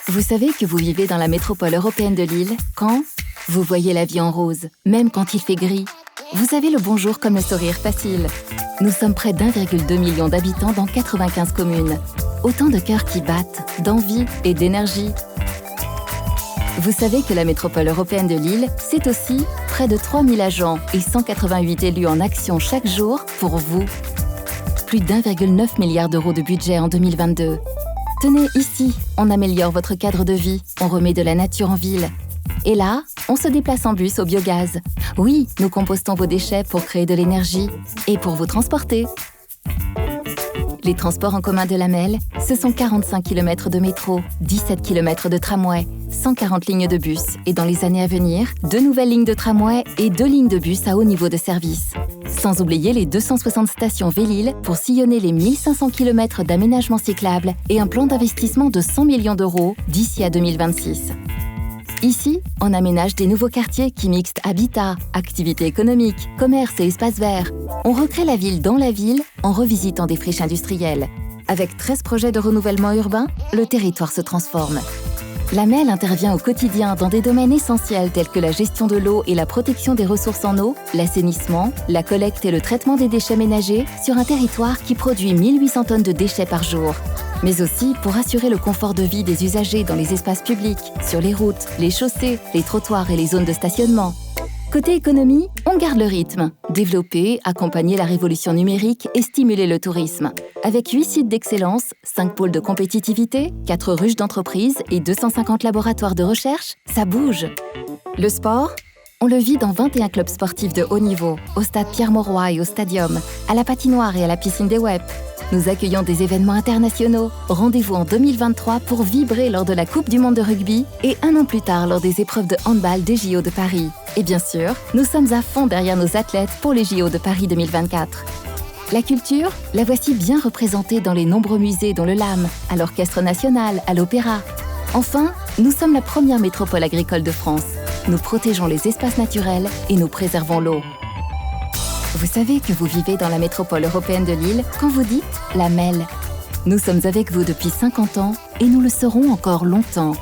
Vous savez que vous vivez dans la métropole européenne de Lille quand vous voyez la vie en rose, même quand il fait gris. Vous avez le bonjour comme le sourire facile. Nous sommes près d'1,2 million d'habitants dans 95 communes. Autant de cœurs qui battent, d'envie et d'énergie. Vous savez que la métropole européenne de Lille, c'est aussi près de 3000 agents et 188 élus en action chaque jour pour vous. Plus d'1,9 milliard d'euros de budget en 2022. Tenez, ici, on améliore votre cadre de vie, on remet de la nature en ville. Et là, on se déplace en bus au biogaz. Oui, nous compostons vos déchets pour créer de l'énergie et pour vous transporter. Les transports en commun de la Melle, ce sont 45 km de métro, 17 km de tramway, 140 lignes de bus et dans les années à venir, 2 nouvelles lignes de tramway et 2 lignes de bus à haut niveau de service. Sans oublier les 260 stations Vélil pour sillonner les 1500 km d'aménagement cyclable et un plan d'investissement de 100 millions d'euros d'ici à 2026. Ici, on aménage des nouveaux quartiers qui mixent habitat, activités économiques, commerce et espaces verts. On recrée la ville dans la ville en revisitant des friches industrielles. Avec 13 projets de renouvellement urbain, le territoire se transforme. La Melle intervient au quotidien dans des domaines essentiels tels que la gestion de l'eau et la protection des ressources en eau, l'assainissement, la collecte et le traitement des déchets ménagers sur un territoire qui produit 1800 tonnes de déchets par jour. Mais aussi pour assurer le confort de vie des usagers dans les espaces publics, sur les routes, les chaussées, les trottoirs et les zones de stationnement. Côté économie, on garde le rythme. Développer, accompagner la révolution numérique et stimuler le tourisme. Avec 8 sites d'excellence, 5 pôles de compétitivité, 4 ruches d'entreprise et 250 laboratoires de recherche, ça bouge. Le sport, on le vit dans 21 clubs sportifs de haut niveau, au stade Pierre-Mauroy et au Stadium, à la patinoire et à la piscine des Web. Nous accueillons des événements internationaux. Rendez-vous en 2023 pour vibrer lors de la Coupe du Monde de rugby et un an plus tard lors des épreuves de handball des JO de Paris. Et bien sûr, nous sommes à fond derrière nos athlètes pour les JO de Paris 2024. La culture, la voici bien représentée dans les nombreux musées dont le LAM, à l'Orchestre National, à l'Opéra. Enfin, nous sommes la première métropole agricole de France. Nous protégeons les espaces naturels et nous préservons l'eau. Vous savez que vous vivez dans la métropole européenne de Lille quand vous dites la Melle. Nous sommes avec vous depuis 50 ans et nous le serons encore longtemps.